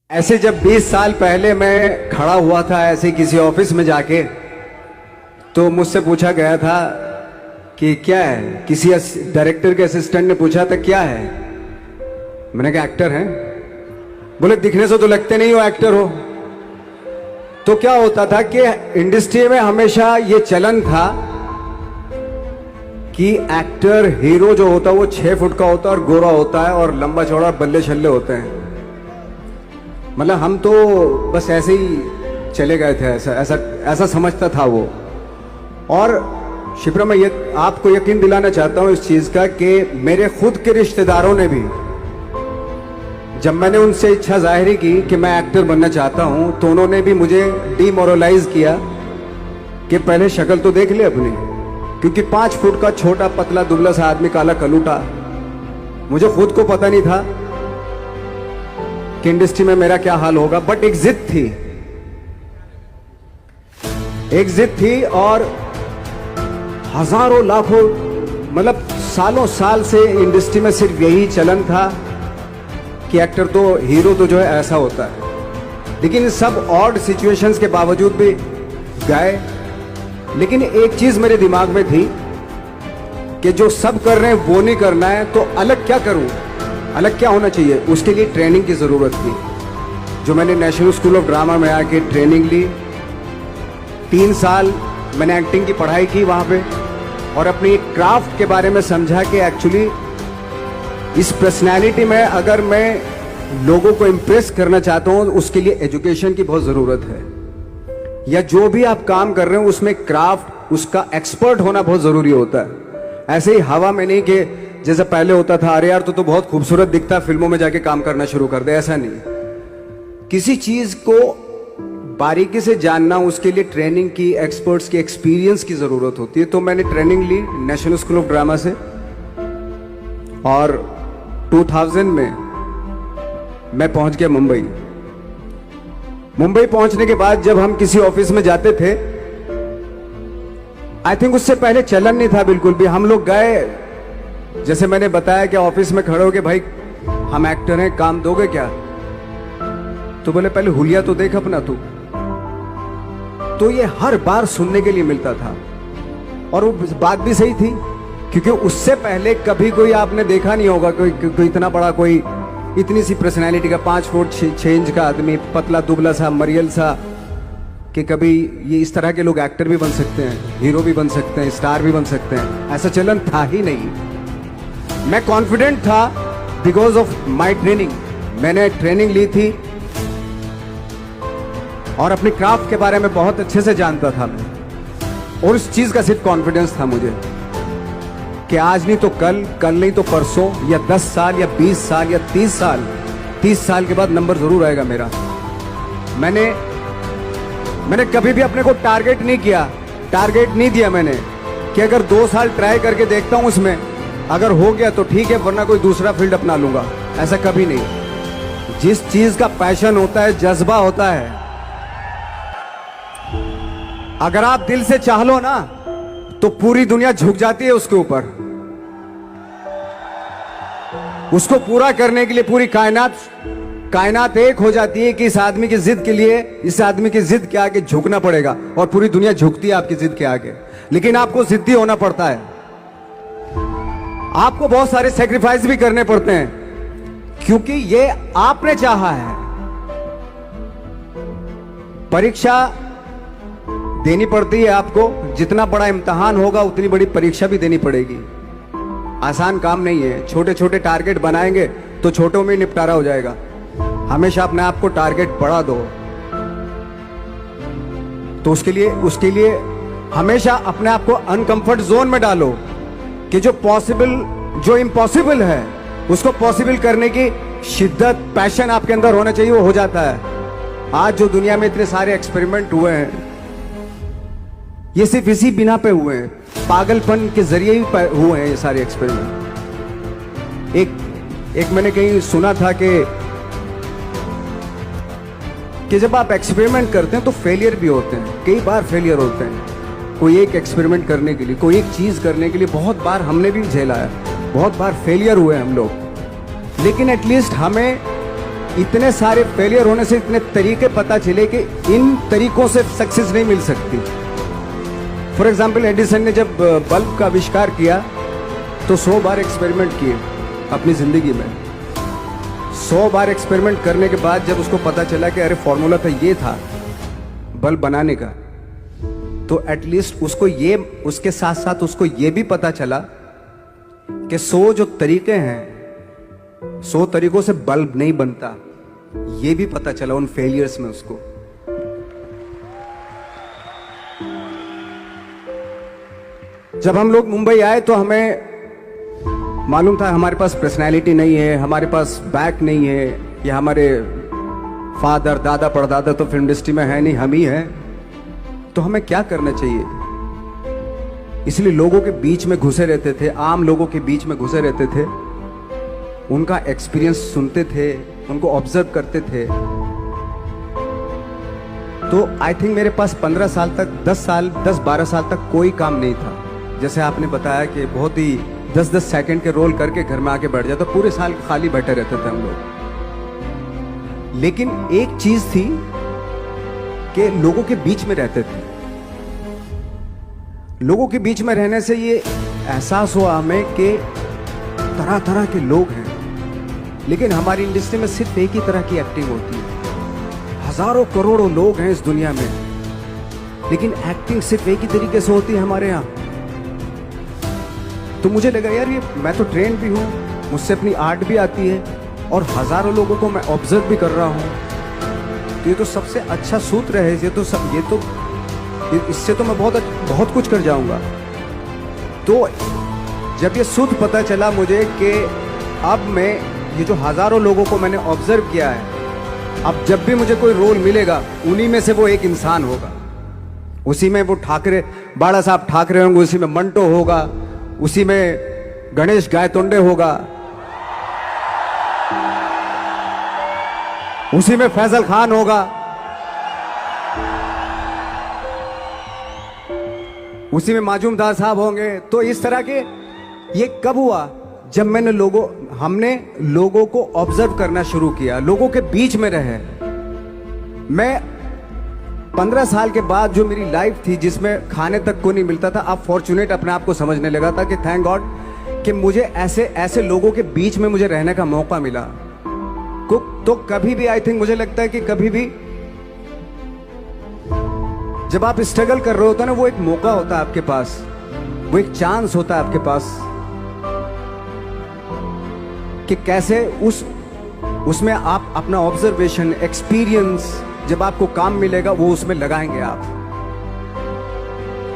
ऐसे जब 20 साल पहले मैं खड़ा हुआ था ऐसे किसी ऑफिस में जाके, तो मुझसे पूछा गया था कि क्या है। किसी डायरेक्टर के असिस्टेंट ने पूछा था क्या है। मैंने कहा एक्टर हैं। बोले दिखने से तो लगते नहीं हो एक्टर हो। तो क्या होता था कि इंडस्ट्री में हमेशा ये चलन था कि एक्टर हीरो जो होता है वो 6 फुट का होता है और गोरा होता है और लंबा चौड़ा बल्ले छल्ले होते हैं। मतलब हम तो बस ऐसे ही चले गए थे, ऐसा ऐसा ऐसा समझता था वो। और शिप्रा, मैं ये आपको यकीन दिलाना चाहता हूं इस चीज का कि मेरे खुद के रिश्तेदारों ने भी, जब मैंने उनसे इच्छा जाहिर की कि मैं एक्टर बनना चाहता हूं, तो उन्होंने भी मुझे डीमोरलाइज किया कि पहले शक्ल तो देख ले अपनी, क्योंकि 5 फुट का छोटा पतला दुबला सा आदमी, काला कलूटा। मुझे खुद को पता नहीं था कि इंडस्ट्री में मेरा क्या हाल होगा, बट एक जिद थी, एक जिद थी। और हजारों लाखों, मतलब सालों साल से इंडस्ट्री में सिर्फ यही चलन था कि एक्टर तो, हीरो तो जो है ऐसा होता है। लेकिन इन सब ऑड सिचुएशंस के बावजूद भी गए। लेकिन एक चीज मेरे दिमाग में थी कि जो सब कर रहे हैं वो नहीं करना है, तो अलग क्या करूं, अलग क्या होना चाहिए। उसके लिए ट्रेनिंग की जरूरत थी, जो मैंने नेशनल स्कूल ऑफ ड्रामा में आके ट्रेनिंग ली। 3 साल मैंने एक्टिंग की पढ़ाई की वहां पे, और अपनी क्राफ्ट के बारे में समझा कि एक्चुअली इस पर्सनैलिटी में अगर मैं लोगों को इम्प्रेस करना चाहता हूं, उसके लिए एजुकेशन की बहुत जरूरत है। या जो भी आप काम कर रहे हो उसमें क्राफ्ट, उसका एक्सपर्ट होना बहुत जरूरी होता है। ऐसे ही हवा में नहीं कि जैसे पहले होता था, अरे यार तो बहुत खूबसूरत दिखता है, फिल्मों में जाके काम करना शुरू कर दे। ऐसा नहीं, किसी चीज को बारीकी से जानना, उसके लिए ट्रेनिंग की, एक्सपर्ट्स की, एक्सपीरियंस की जरूरत होती है। तो मैंने ट्रेनिंग ली नेशनल स्कूल ऑफ ड्रामा से, और 2000 में मैं पहुंच गया मुंबई। मुंबई पहुंचने के बाद जब हम किसी ऑफिस में जाते थे, आई थिंक उससे पहले चलन नहीं था बिल्कुल भी। हम लोग गए, जैसे मैंने बताया कि ऑफिस में खड़े हो के, भाई हम एक्टर हैं, काम दोगे क्या। तो बोले पहले हुलिया तो देख अपना तू। तो ये हर बार सुनने के लिए मिलता था, और वो बात भी सही थी, क्योंकि उससे पहले कभी कोई आपने देखा नहीं होगा कोई इतना बड़ा, कोई इतनी सी पर्सनैलिटी का 5 फुट 6 इंच का आदमी, पतला दुबला सा मरियल सा, कि कभी ये इस तरह के लोग एक्टर भी बन सकते हैं, हीरो भी बन सकते हैं, स्टार भी बन सकते हैं। ऐसा चलन था ही नहीं। मैं कॉन्फिडेंट था बिकॉज ऑफ माई ट्रेनिंग। मैंने ट्रेनिंग ली थी और अपनी क्राफ्ट के बारे में बहुत अच्छे से जानता था मैं, और उस चीज का सिर्फ कॉन्फिडेंस था मुझे कि आज नहीं तो कल, कल नहीं तो परसों, या 10 साल या 20 साल या 30 साल के बाद नंबर जरूर आएगा मेरा। मैंने कभी भी अपने को टारगेट नहीं किया, टारगेट नहीं दिया मैंने कि अगर 2 साल ट्राई करके देखता हूं, उसमें अगर हो गया तो ठीक है, वरना कोई दूसरा फील्ड अपना लूंगा। ऐसा कभी नहीं। जिस चीज का पैशन होता है, जज्बा होता है, अगर आप दिल से चाह लो ना, तो पूरी दुनिया झुक जाती है उसके ऊपर। उसको पूरा करने के लिए पूरी कायनात एक हो जाती है कि इस आदमी की जिद के लिए, इस आदमी की जिद के आगे झुकना पड़ेगा, और पूरी दुनिया झुकती है आपकी जिद के आगे। लेकिन आपको जिद्दी होना पड़ता है, आपको बहुत सारे सेक्रीफाइस भी करने पड़ते हैं, क्योंकि ये आपने चाहा है। परीक्षा देनी पड़ती है आपको, जितना बड़ा इम्तिहान होगा उतनी बड़ी परीक्षा भी देनी पड़ेगी। आसान काम नहीं है। छोटे छोटे टारगेट बनाएंगे तो छोटों में निपटारा हो जाएगा। हमेशा अपने आप को टारगेट बढ़ा दो। तो उसके लिए हमेशा अपने आप को अनकंफर्ट जोन में डालो, कि जो इम्पॉसिबल है उसको पॉसिबल करने की शिद्दत, पैशन आपके अंदर होना चाहिए, वो हो जाता है। आज जो दुनिया में इतने सारे एक्सपेरिमेंट हुए हैं, ये सिर्फ इसी बिना पे हुए हैं, पागलपन के जरिए ही हुए हैं ये सारे एक्सपेरिमेंट। एक मैंने कहीं सुना था कि जब आप एक्सपेरिमेंट करते हैं तो फेलियर भी होते हैं, कई बार फेलियर होते हैं। कोई एक एक्सपेरिमेंट करने के लिए, कोई एक चीज करने के लिए बहुत बार हमने भी झेला है, बहुत बार फेलियर हुए हम लोग। लेकिन एटलीस्ट हमें इतने सारे फेलियर होने से इतने तरीके पता चले कि इन तरीकों से सक्सेस नहीं मिल सकती। फॉर एग्जाम्पल, एडिसन ने जब बल्ब का आविष्कार किया तो 100 बार एक्सपेरिमेंट किए अपनी जिंदगी में। 100 बार एक्सपेरिमेंट करने के बाद जब उसको पता चला कि अरे फॉर्मूला तो ये था बल्ब बनाने का, तो एटलीस्ट उसको ये, उसके साथ साथ उसको ये भी पता चला कि 100 जो तरीके हैं, 100 तरीकों से बल्ब नहीं बनता, ये भी पता चला उन फेलियर्स में उसको। जब हम लोग मुंबई आए तो हमें मालूम था हमारे पास पर्सनैलिटी नहीं है, हमारे पास बैक नहीं है, या हमारे फादर दादा परदादा तो फिल्म इंडस्ट्री में है नहीं, हम ही हैं, तो हमें क्या करना चाहिए। इसलिए लोगों के बीच में घुसे रहते थे, आम लोगों के बीच में घुसे रहते थे, उनका एक्सपीरियंस सुनते थे, उनको ऑब्जर्व करते थे। तो आई थिंक मेरे पास 15 साल तक, 10-12 साल तक कोई काम नहीं था। जैसे आपने बताया कि बहुत ही 10-10 सेकंड के रोल करके घर में आके बैठ जाता, तो पूरे साल खाली बैठे रहते थे हम लोग। लेकिन एक चीज थी कि लोगों के बीच में रहते थे। लोगों के बीच में रहने से ये एहसास हुआ हमें कि तरह तरह के लोग हैं, लेकिन हमारी इंडस्ट्री में सिर्फ एक ही तरह की एक्टिंग होती है। हजारों करोड़ों लोग हैं इस दुनिया में, लेकिन एक्टिंग सिर्फ एक ही तरीके से होती है हमारे यहाँ। तो मुझे लगा यार, ये मैं तो ट्रेन भी हूँ, मुझसे अपनी आर्ट भी आती है, और हजारों लोगों को मैं ऑब्जर्व भी कर रहा हूँ, तो ये तो सबसे अच्छा सूत्र है। इससे तो मैं बहुत कुछ कर जाऊंगा। तो जब ये सूत्र पता चला मुझे कि अब मैं ये जो हजारों लोगों को मैंने ऑब्जर्व किया है, अब जब भी मुझे कोई रोल मिलेगा उन्हीं में से वो एक इंसान होगा। उसी में वो ठाकरे, बाड़ा साहब ठाकरे होंगे, उसी में मंटो होगा, उसी में गणेश गायतोंडे होगा, उसी में फैजल खान होगा, उसी में माजूमदार साहब होंगे। तो इस तरह के, ये कब हुआ? जब हमने लोगों को ऑब्जर्व करना शुरू किया, लोगों के बीच में रहे। मैं 15 साल के बाद जो मेरी लाइफ थी, जिसमें खाने तक को नहीं मिलता था, अब फॉर्चुनेट अपने आप को समझने लगा था कि थैंक गॉड कि मुझे ऐसे लोगों के बीच में मुझे रहने का मौका मिला। तो कभी भी, आई थिंक मुझे लगता है कि कभी भी जब आप स्ट्रगल कर रहे होते हैं ना, वो एक मौका होता है आपके पास, वो एक चांस होता है आपके पास कि कैसे उसमें आप अपना ऑब्जर्वेशन, एक्सपीरियंस, जब आपको काम मिलेगा वो उसमें लगाएंगे आप।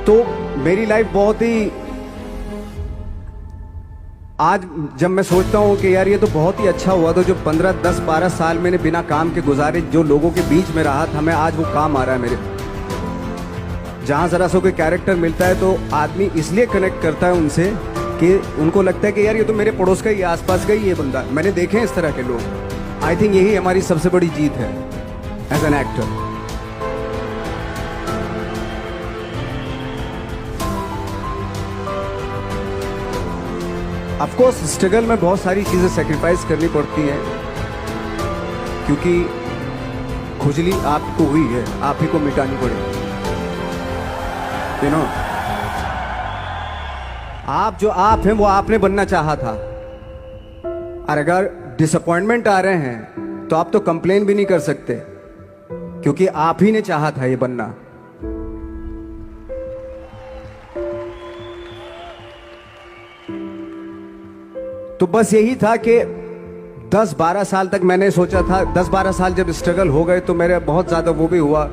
तो मेरी लाइफ बहुत ही, आज जब मैं सोचता हूं कि यार ये तो बहुत ही अच्छा हुआ, तो जो 15, 10, 12 साल मैंने बिना काम के गुजारे, जो लोगों के बीच में रहा था, मैं आज वो काम आ रहा है मेरे। जहां जरा सा कोई कैरेक्टर मिलता है तो आदमी इसलिए कनेक्ट करता है उनसे कि उनको लगता है कि यार ये तो मेरे पड़ोस का ही, आसपास का ही ये बंदा। मैंने देखे हैं इस तरह के लोग। आई थिंक यही हमारी सबसे बड़ी जीत है as an actor. Of course struggle में बहुत सारी चीजें सेक्रीफाइस करनी पड़ती हैं, क्योंकि खुजली आपको हुई है, आप ही को मिटानी पड़ेगी। You know? आप जो आप हैं वो आपने बनना चाहा था, और अगर डिसअपॉइंटमेंट आ रहे हैं तो आप तो कंप्लेन भी नहीं कर सकते, क्योंकि आप ही ने चाहा था ये बनना। तो बस यही था कि 10-12 साल तक मैंने सोचा था, 10-12 साल जब स्ट्रगल हो गए तो मेरे बहुत ज़्यादा वो भी हुआ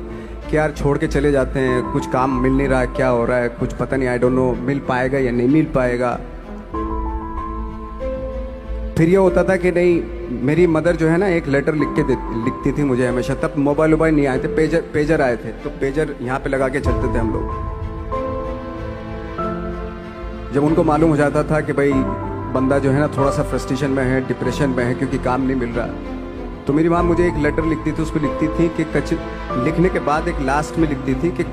कि यार छोड़ के चले जाते हैं, कुछ काम मिल नहीं रहा है, क्या हो रहा है कुछ पता नहीं, आई डोंट नो मिल पाएगा या नहीं मिल पाएगा। फिर ये होता था कि नहीं, मेरी मदर जो है ना एक लेटर लिखती थी मुझे हमेशा। तब मोबाइल नहीं आए थे, पेजर आए थे, तो पेजर यहाँ पे लगा के चलते थे हम लोग। जब उनको मालूम हो जाता था कि भाई बंदा जो है ना थोड़ा सा फ्रस्ट्रेशन में है, डिप्रेशन में है, क्योंकि काम नहीं मिल रहा, तो मेरी माँ मुझे एक लेटर लिखती थी। उस पर लिखती थी कि लिखने के बाद एक लास्ट में लिखती थी कि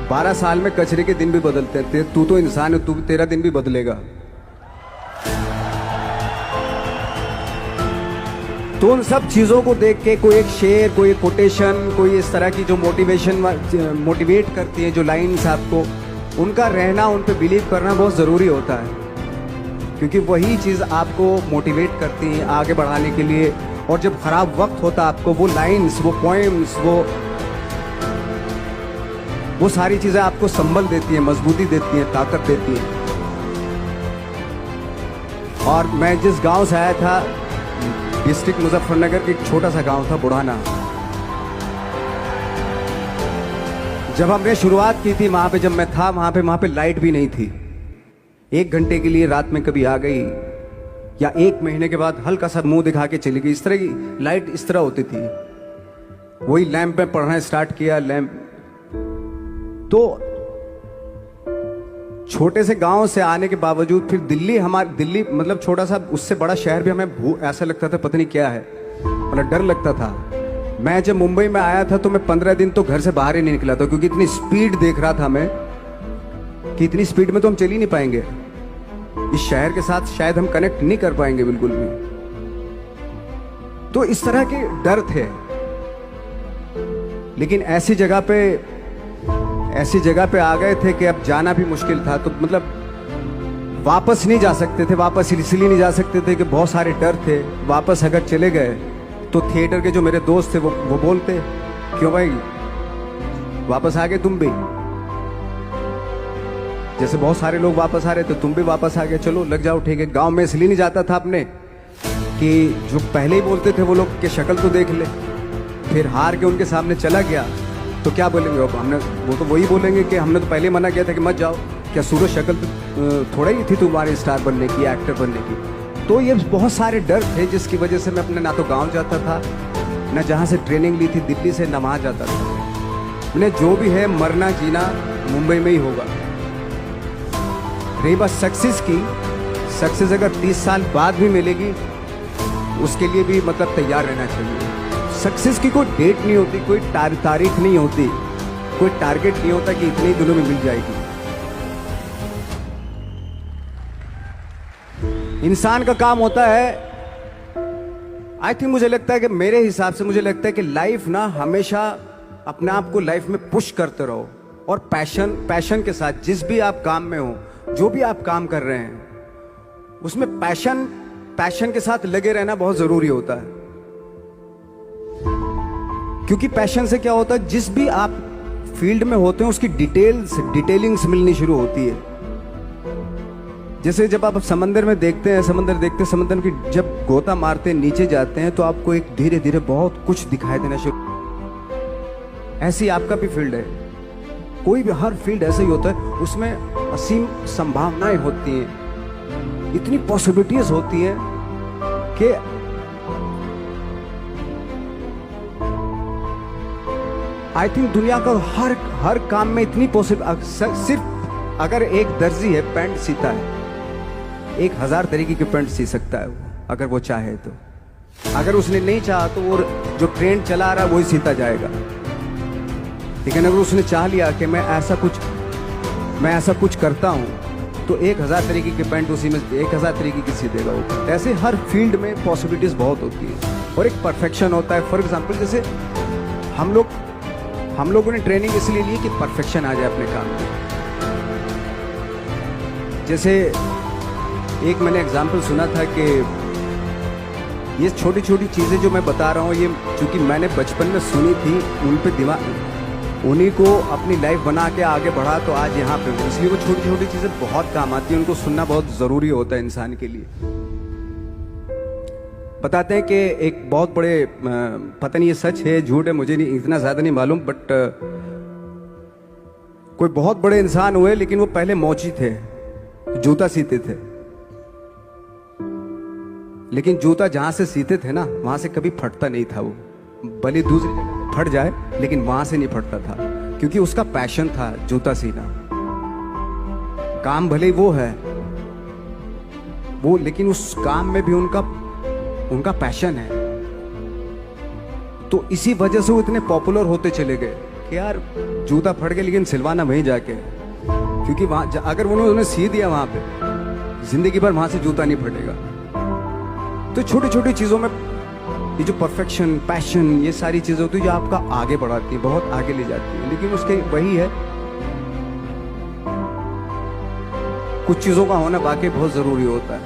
12 साल में कचरे के दिन भी बदलते थे, तू तो इंसान है, तू तेरा दिन भी बदलेगा। तो उन सब चीज़ों को देख के कोई एक शेर, कोई एक कोटेशन, कोई इस तरह की जो मोटिवेट करती हैं जो लाइन्स आपको, उनका रहना, उन पे बिलीव करना बहुत ज़रूरी होता है, क्योंकि वही चीज़ आपको मोटिवेट करती हैं आगे बढ़ाने के लिए। और जब ख़राब वक्त होता है आपको वो लाइन्स, वो पोएम्स, वो सारी चीज़ें आपको संबल देती हैं, मजबूती देती हैं, ताकत देती हैं। और मैं जिस गांव से आया था, डिस्ट्रिक्ट मुजफ्फरनगर के एक छोटा सा गांव था बुढ़ाना, जब हमने शुरुआत की थी वहां पे, जब मैं था वहां पे लाइट भी नहीं थी। 1 घंटे के लिए रात में कभी आ गई, या 1 महीने के बाद हल्का सा मुंह दिखा के चली गई। इस तरह की लाइट इस तरह होती थी। वही लैंप में पढ़ना स्टार्ट किया, लैंप। तो छोटे से गांव से आने के बावजूद फिर दिल्ली मतलब छोटा सा, उससे बड़ा शहर भी हमें ऐसा लगता था पता नहीं क्या है, मतलब डर लगता था। मैं जब मुंबई में आया था तो मैं 15 दिन तो घर से बाहर ही नहीं निकला था, क्योंकि इतनी स्पीड देख रहा था मैं कि इतनी स्पीड में तो हम चल ही नहीं पाएंगे, इस शहर के साथ शायद हम कनेक्ट नहीं कर पाएंगे बिल्कुल भी। तो इस तरह के डर थे। लेकिन ऐसी जगह पे आ गए थे कि अब जाना भी मुश्किल था। तो मतलब वापस नहीं जा सकते थे, वापस इसलिए नहीं जा सकते थे कि बहुत सारे डर थे। वापस अगर चले गए तो थिएटर के जो मेरे दोस्त थे वो बोलते, क्यों भाई वापस आ गए तुम भी, जैसे बहुत सारे लोग वापस आ रहे थे तुम भी वापस आ गए, चलो लग जाओ ठीक है। गांव में इसलिए नहीं जाता था अपने कि जो पहले ही बोलते थे वो लोग के शक्ल तो देख ले, फिर हार के उनके सामने चला गया तो क्या बोलेंगे वो तो वही बोलेंगे कि हमने तो पहले मना किया था कि मत जाओ, क्या सूरज शक्ल थोड़ा ही थी तुम्हारे स्टार बनने की, एक्टर बनने की। तो ये बहुत सारे डर थे जिसकी वजह से मैं अपने ना तो गाँव जाता था, ना जहाँ से ट्रेनिंग ली थी दिल्ली से, ना वहाँ जाता था। मैंने जो भी है मरना जीना मुंबई में ही होगा। रही बात सक्सेस की, सक्सेस अगर 30 साल बाद भी मिलेगी उसके लिए भी मतलब तैयार रहना चाहिए। सक्सेस की कोई डेट नहीं होती, कोई तारीख नहीं होती, कोई टारगेट नहीं होता कि इतने ही दिनों में मिल जाएगी। इंसान का काम होता है, आई थिंक मुझे लगता है कि मेरे हिसाब से मुझे लगता है कि लाइफ ना हमेशा अपने आप को लाइफ में पुश करते रहो, और पैशन के साथ जिस भी आप काम में हो, जो भी आप काम कर रहे हैं उसमें पैशन के साथ लगे रहना बहुत जरूरी होता है। क्योंकि पैशन से क्या होता है, जिस भी आप फील्ड में होते हैं उसकी डिटेलिंग्स मिलनी शुरू होती है। जैसे जब आप समंदर में देखते हैं, समंदर की जब गोता मारते हैं, नीचे जाते हैं तो आपको एक धीरे धीरे बहुत कुछ दिखाई देना शुरू। ऐसी आपका भी फील्ड है, कोई भी हर फील्ड ऐसा ही होता है, उसमें असीम संभावनाएं होती हैं, इतनी पॉसिबिलिटीज होती हैं कि आई थिंक दुनिया का हर काम में इतनी सिर्फ अगर एक दर्जी है पैंट सीता है, 1000 तरीके की पैंट सी सकता है वो, अगर वो चाहे तो। अगर उसने नहीं चाहा तो वो जो ट्रेंड चला रहा है वही सीता जाएगा। लेकिन अगर उसने चाह लिया कि मैं ऐसा कुछ करता हूं तो 1000 तरीके की पैंट उसी में 1000 तरीके की सी देगा वो। ऐसे हर फील्ड में पॉसिबिलिटीज बहुत होती है और एक परफेक्शन होता है। फॉर एग्जाम्पल जैसे हम लोगों ने ट्रेनिंग इसलिए ली कि परफेक्शन आ जाए अपने काम में। जैसे एक मैंने एग्जाम्पल सुना था कि ये छोटी छोटी चीज़ें जो मैं बता रहा हूँ, ये चूंकि मैंने बचपन में सुनी थी, उन पे दिमाग, उन्हीं को अपनी लाइफ बना के आगे बढ़ा तो आज यहाँ पे हूँ। इसलिए वो छोटी छोटी चीज़ें बहुत काम आती हैं, उनको सुनना बहुत ज़रूरी होता है इंसान के लिए। बताते हैं कि एक बहुत बड़े, पता नहीं ये सच है झूठ है, मुझे नहीं इतना ज़्यादा नहीं मालूम, बट कोई बहुत बड़े इंसान हुए, लेकिन वो पहले मोची थे, जूता सीते थे। लेकिन जूता जहां से सीते थे ना, वहां से कभी फटता नहीं था वो, भले दूसरी जगह फट जाए लेकिन वहां से नहीं फटता था, क्योंकि उसका पैशन था जूता सीना। काम भले वो है वो, लेकिन उस काम में भी उनका पैशन है। तो इसी वजह से वो इतने पॉपुलर होते चले गए कि यार जूता फट गया लेकिन सिलवाना वहीं जाके, क्योंकि वहां अगर उन्होंने सी दिया वहां पे, जिंदगी भर वहां से जूता नहीं फटेगा। तो छोटी छोटी चीजों में ये जो परफेक्शन, पैशन, ये सारी चीजें होती है जो आपका आगे बढ़ाती है, बहुत आगे ले जाती है। लेकिन उसके वही है, कुछ चीजों का होना वाकई बहुत जरूरी होता है।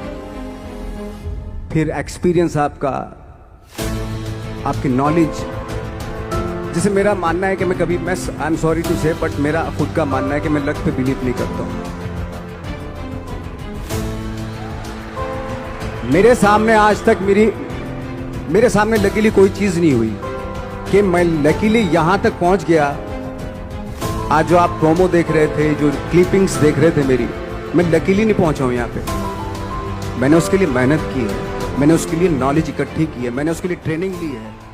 फिर एक्सपीरियंस आपका, आपकी नॉलेज। जैसे मेरा मानना है कि मैं कभी, मैं आई एम सॉरी टू से, बट मेरा खुद का मानना है कि मैं लक पे बिलीव नहीं करता हूं। मेरे सामने आज तक मेरे सामने लकीली कोई चीज नहीं हुई कि मैं लकीली यहां तक पहुंच गया। आज जो आप प्रोमो देख रहे थे, जो क्लिपिंग्स देख रहे थे मेरी, मैं लकीली नहीं पहुंचा हूं यहां पे। मैंने उसके लिए मेहनत की है, मैंने उसके लिए नॉलेज इकट्ठी की है, मैंने उसके लिए ट्रेनिंग ली है।